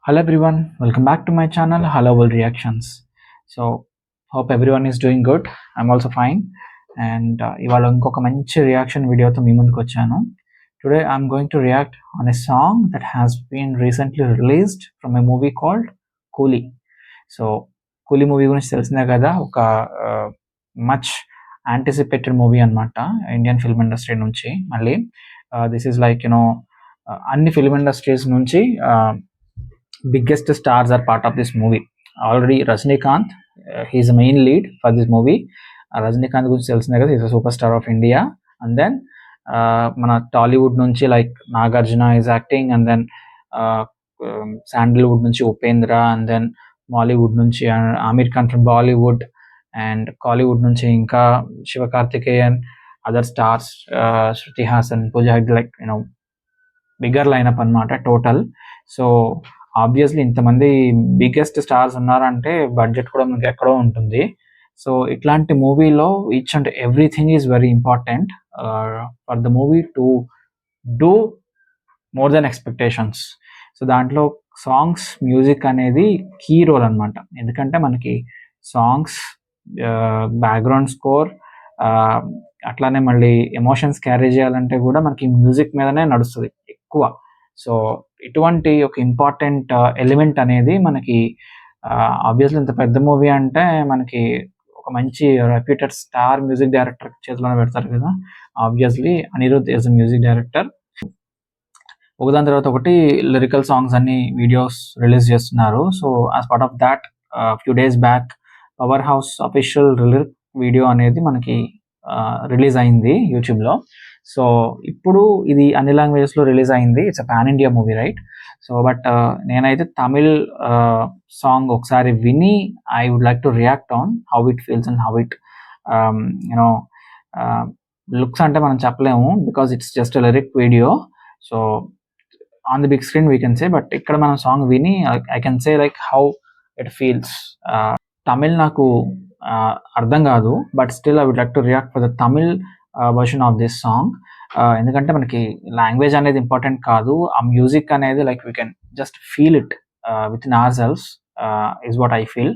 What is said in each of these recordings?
Hello everyone, welcome back to my channel Hello World Reactions. So hope everyone is doing good. I'm also fine. And ఇవాళ ఇంకొక మంచి reaction వీడియోతో మీ ముందుకు వచ్చాను. Today I'm going to react on a song that has been recently released from a movie called Coolie. So కూలీ movie గురించి తెలిసిందే కదా, ఒక మచ్ యాంటిసిపేటెడ్ మూవీ అనమాట ఇండియన్ ఫిల్మ్ ఇండస్ట్రీ నుంచి. మళ్ళీ దిస్ ఈజ్ లైక్ అన్ని ఫిల్మ్ ఇండస్ట్రీస్ నుంచి biggest stars are part of this movie. Already Rajinikanth, he is the main lead for this movie. Rajinikanth గురించి తెలిసిందే కదా, is a super star of India. And then మన టాలీవుడ్ నుంచి like Nagarjuna is acting, and then Sandalwood నుంచి Upendra, and then Mollywood నుంచి Aamir Khan from Bollywood, and Kollywood నుంచి ఇంకా Sivakarthikeyan, other stars, Shruti Haasan, Pooja Hegde, like bigger lineup అనమాట టోటల్. సో ఆబ్వియస్లీ ఇంతమంది బిగ్గెస్ట్ స్టార్స్ ఉన్నారంటే బడ్జెట్ కూడా మనకి ఎక్కడో ఉంటుంది. సో ఇట్లాంటి మూవీలో each and everything is very important for the movie to do more than expectations. So దాంట్లో సాంగ్స్, మ్యూజిక్ అనేది కీ రోల్ అనమాట. ఎందుకంటే మనకి సాంగ్స్, బ్యాక్గ్రౌండ్ స్కోర్, అట్లానే మళ్ళీ ఎమోషన్స్ క్యారీ చేయాలంటే కూడా మనకి మ్యూజిక్ మీదనే నడుస్తుంది ఎక్కువ. సో ఇటువంటి ఒక ఇంపార్టెంట్ ఎలిమెంట్ అనేది మనకి ఆబ్వియస్లీ ఇంత పెద్ద మూవీ అంటే మనకి ఒక మంచి రెప్యూటెడ్ స్టార్ మ్యూజిక్ డైరెక్టర్ చేతిలోనే పెడతారు కదా. Obviously Anirudh is music director. ఒకదాని తర్వాత ఒకటి లిరికల్ సాంగ్స్ అన్ని వీడియోస్ రిలీజ్ చేస్తున్నారు. So as part of that few days back power house official lyric video అనేది మనకి రిలీజ్ అయింది యూట్యూబ్లో. సో ఇప్పుడు ఇది అన్ని లాంగ్వేజెస్లో రిలీజ్ అయింది. It's a pan India movie, right? So but నేనైతే తమిళ్ సాంగ్ ఒకసారి విని I would like to react on how it feels and how it looks. అంటే మనం చెప్పలేము because it's just a lyric video. So on the big screen we can say, but ఇక్కడ మనం song విని I can say like how it feels. Tamil నాకు అర్థం కాదు, but still I would like to react for the Tamil version of this song. ఎందుకంటే మనకి language అనేది important కాదు, ఆ మ్యూజిక్ అనేది like we can just feel it within ourselves is what I feel.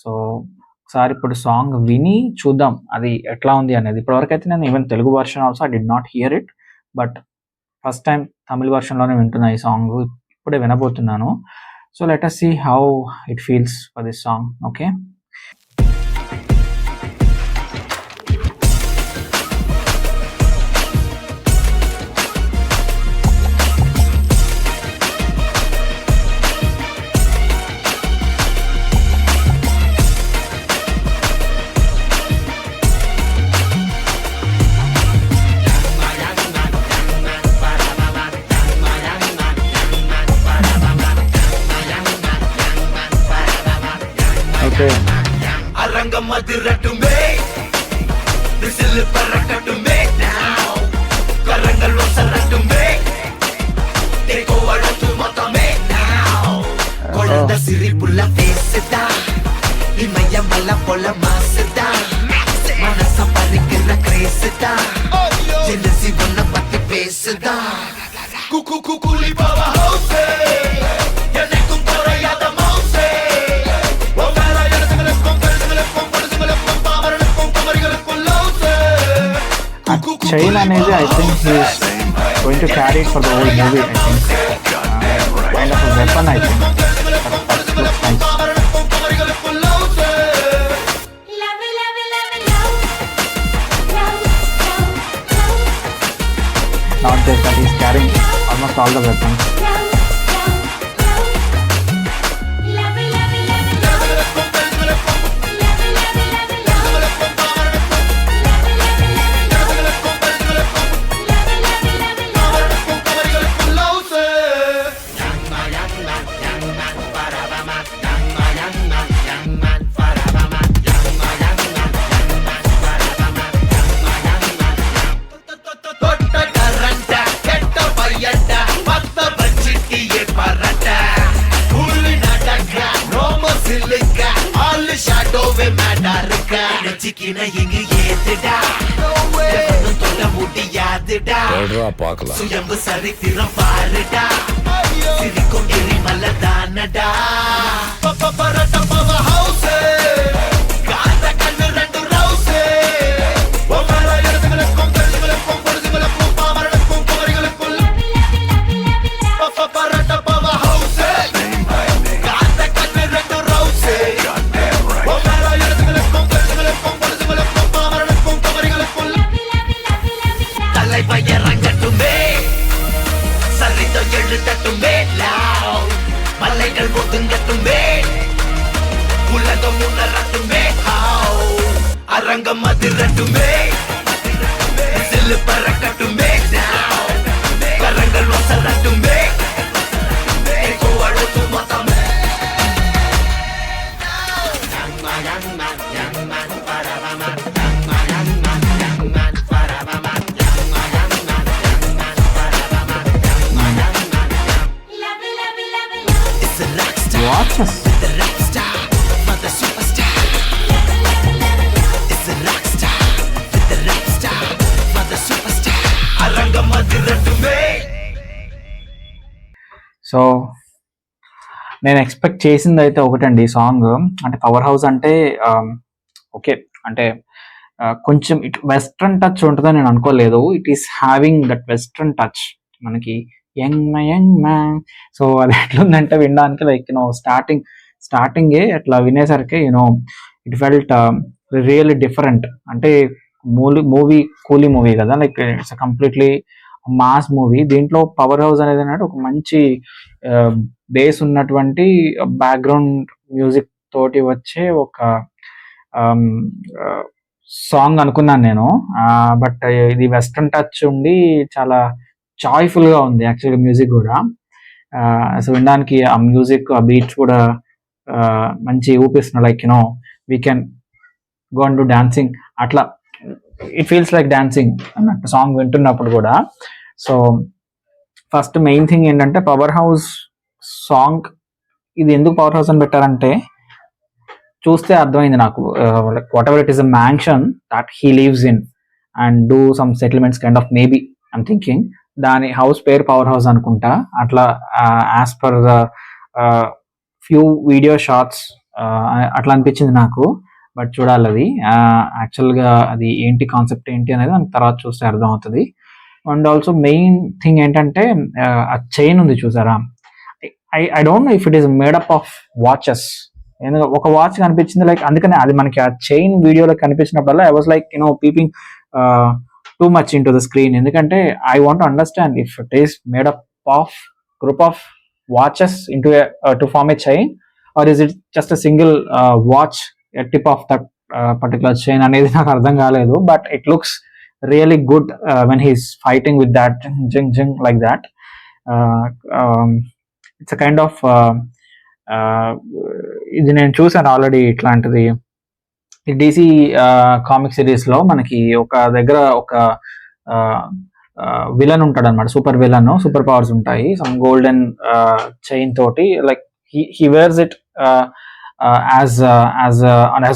So ఒకసారి ఇప్పుడు song విని చూద్దాం అది ఎట్లా ఉంది అనేది. ఇప్పటివరకు అయితే నేను even Telugu version also I did not hear it, but first time Tamil వర్షన్లోనే వింటున్నా ఈ సాంగ్, ఇప్పుడే వినబోతున్నాను. So let us see how it feels for this song. Okay. அரங்கம் அதிரட்டுமே, விசில் பறக்கட்டுமே, கரங்கள் ஒசரட்டுமே, தேக்கோ அழகு மொத்தமே. குழந்தை சிரிப்புள்ள பேசுதா, இமயம் வல்ல போல மாசுதா, மனச பறிக்கிற கிரேசுதா, ஜெலசி ஒன்ன பத்தி பேசுதா. குக்கு குக்குலி பவா ஹவுசே, எனக்கும் குறையாத மவுசே. Chain అనేది I think he is going to carry it for the whole movie. I think kind of a weapon, I think. That looks nice. Not just that, he is carrying almost all the weapons. இங்கு ஏத்துடா தொட முடியாதுடா, சுயம்பு சரித்திரம் பாருடா, சிரிக்கும் எரிமலை தான என்னடா பரட்ட பவ ஹவுஸ் காந்த கண்ணு ரெண்டு ரவுஸ் ஒவ்வொரு இடத்துகளுக்கும் கருதுகளுக்கும் பொழுதுகளுக்கும் பாமரனுக்கும் குமரிகளுக்குள் பரட்ட பவ ஹவுஸ் காந்த கண்ணு ரெண்டு ரவுஸ் ஒவ்வொரு இடத்துகளுக்கும் கருதுகளுக்கும் பொழுதுகளுக்கும் பாமரனுக்கும் குமரிகளுக்குள் தலை பையரங்கட்டுமே சரிதம் எழுதட்டுமே மலைகள் ஒதுங்கட்டுமே உலகம் உணரட்டுமே அரங்கம் அதிரட்டுமே சில்லு பறக்கட்டுமே கரங்கள் வசரட்டுமே அழுத்து மொத்தமே Watches. The rap star, for the superstar. It's a rock star, with the rap star, for the superstar. Arangam adiratume. So నేను ఎక్స్పెక్ట్ చేసింది అయితే ఒకటండి సాంగ్. అంటే పవర్ హౌస్ అంటే ఓకే, అంటే కొంచెం ఇట్ వెస్ట్రన్ టచ్ ఉంటుందని నేను అనుకోలేదు. It is having that western touch. మనకి యంగ్ మ్యాన్. సో అది ఎట్లుందంటే వినడానికి లైక్ స్టార్టింగే అట్లా వినేసరికి ఇట్ ఫెల్ట్ రియల్లీ డిఫరెంట్. అంటే మూవీ కూలీ మూవీ కదా, like it's completely mass movie. దీంట్లో పవర్ హౌస్ అనేది ఒక మంచి బేస్ ఉన్నటువంటి బ్యాక్గ్రౌండ్ మ్యూజిక్ తోటి వచ్చే ఒక సాంగ్ అనుకున్నాను నేను. బట్ ఇది వెస్ట్రన్ టచ్ ఉండి చాలా జాయ్ఫుల్ గా ఉంది యాక్చువల్గా మ్యూజిక్ కూడా. సో వినడానికి ఆ మ్యూజిక్, ఆ బీట్స్ కూడా మంచి ఊపిస్తున్నాడు. Like we can go and do dancing, అట్లా ఇట్ ఫీల్స్ లైక్ డాన్సింగ్ అన్నట్టు సాంగ్ వింటున్నప్పుడు కూడా. సో ఫస్ట్ మెయిన్ థింగ్ ఏంటంటే పవర్ హౌస్ సాంగ్, ఇది ఎందుకు పవర్ హౌస్ అని పెట్టారంటే చూస్తే అర్థమైంది నాకు. Like whatever it is a mansion that he lives in and do some settlements kind of, maybe I'm thinking. దాని హౌస్ పేరు పవర్ హౌస్ అనుకుంటా. అట్లా as per the few video shorts అట్లా అనిపించింది నాకు. బట్ చూడాలి అది యాక్చువల్గా అది ఏంటి, కాన్సెప్ట్ ఏంటి అనేది మనకు తర్వాత చూస్తే అర్థం అవుతుంది. అండ్ ఆల్సో మెయిన్ థింగ్ ఏంటంటే ఆ చైన్ ఉంది చూసారా, I don't know if it is made up of watches. ఎందుకంటే ఒక వాచ్ కనిపించింది, లైక్ అందుకనే అది మనకి ఆ చైన్ వీడియోలో కనిపించినప్పుడల్లా I was like peeping too much into the screen. ఎందుకంటే I want to understand if it is made up of group of watches into to form a chain, or is it just a single watch, a tip of that particular chain అనేది నాకు అర్థం కాలేదు. But it looks really good when he is fighting with that jing like that. It's a kind of ఇది నేను చూసాను already ఇట్లాంటిది. ఈ DC comic series లో మనకి ఒక దగ్గర ఒక విలన్ ఉంటాడు అనమాట, సూపర్ విలన్, సూపర్ పవర్స్ ఉంటాయి. సమ్ గోల్డెన్ చైన్ తోటి, like he wears it as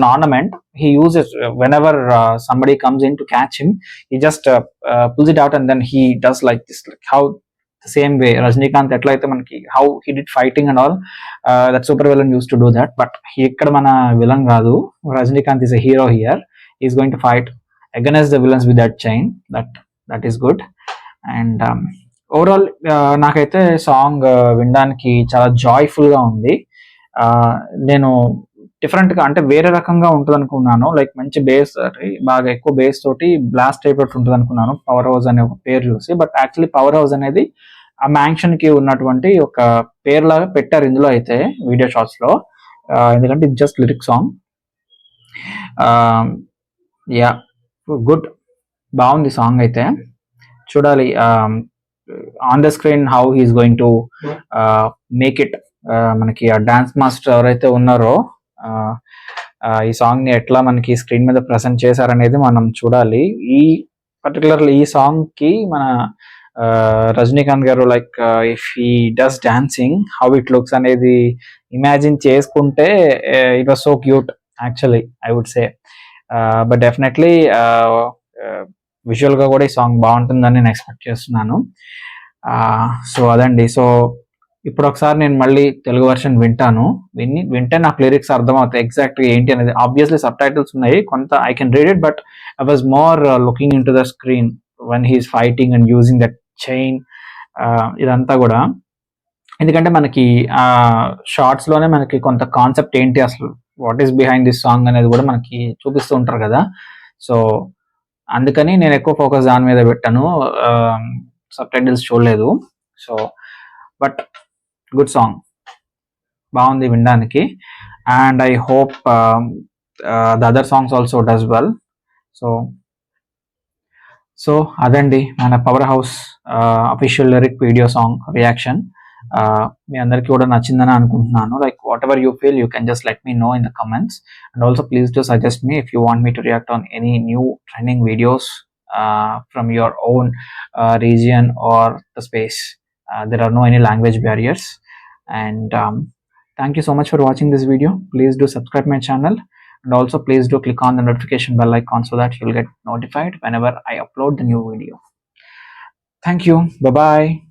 an ornament. He uses whenever somebody comes in to catch him, he just pulls it out and then he does like this, like how the same way Rajinikanth ఎట్లయితే మనకి how he did fighting and all, that super villain used to do that. But ఇక్కడ మన villain కాదు, Rajinikanth is a hero here. He is going to fight against the villains with that chain. That is good. And overall నాకైతే song వినడానికి చాలా joyful గా ఉంది. నేను different గా, అంటే వేరే రకంగా ఉంటుంది అనుకున్నాను. లైక్ మంచి బేస్, బాగా ఎక్కువ బేస్ తోటి బ్లాస్ట్ అయిపోయి ఉంటుంది అనుకున్నాను పవర్ హౌస్ అనే ఒక పేరు చూసి. బట్ యాక్చువల్లీ పవర్ హౌస్ అనేది ఆ మ్యాన్షన్ కి ఉన్నటువంటి ఒక పేరు లాగా పెట్టారు ఇందులో అయితే వీడియో షాట్స్ లో. ఎందుకంటే ఇది just lyric song. Yeah, good, బాగుంది సాంగ్ అయితే. చూడాలి on the screen how he's going to make it. మనకి ఆ డాన్స్ మాస్టర్ ఎవరైతే ఉన్నారో ఈ సాంగ్ ని ఎట్లా మనకి స్క్రీన్ మీద ప్రెసెంట్ చేశారనేది మనం చూడాలి. ఈ పర్టికులర్లీ ఈ సాంగ్ కి మన Rajinikanth garu like if he does dancing how it looks అనేది ఇమాజిన్ చేసుకుంటే it was so cute actually, I would say. But definitely visual గా కూడా ఈ సాంగ్ బాగుంటుందని నేను ఎక్స్పెక్ట్ చేస్తున్నాను. సో అదండి. సో ఇప్పుడు ఒకసారి నేను మళ్ళీ తెలుగు వర్షన్ వింటే నాకు లిరిక్స్ అర్థమవుతాయి ఎగ్జాక్ట్గా ఏంటి అనేది. ఆబ్వియస్లీ సబ్ టైటిల్స్ ఉన్నాయి, కొంత I can read it, but I was more looking in to the screen when he's fighting and using that chain, ఇదంతా కూడా. ఎందుకంటే మనకి షార్ట్స్లోనే మనకి కొంత కాన్సెప్ట్ ఏంటి అసలు, what is behind this song అనేది కూడా మనకి చూపిస్తూ ఉంటారు కదా. సో అందుకని నేను ఎక్కువ ఫోకస్ దాని మీద పెట్టాను, సబ్ టైటిల్స్ చూడలేదు. సో బట్ గుడ్ సాంగ్, బాగుంది వినడానికి. And I hope the other songs also does well. So అదండి మన power house official lyric video song reaction. మీ అందరికీ కూడా నచ్చిందని అనుకుంటున్నాను. Like whatever you feel, you can just let me know in the comments. And also please do suggest me if you want me to react on any new trending videos from your own region or the space. There are no any language barriers. And thank you so much for watching this video. Please do subscribe my channel, and also please do click on the notification bell icon so that you'll get notified whenever I upload the new video. Thank you. Bye bye.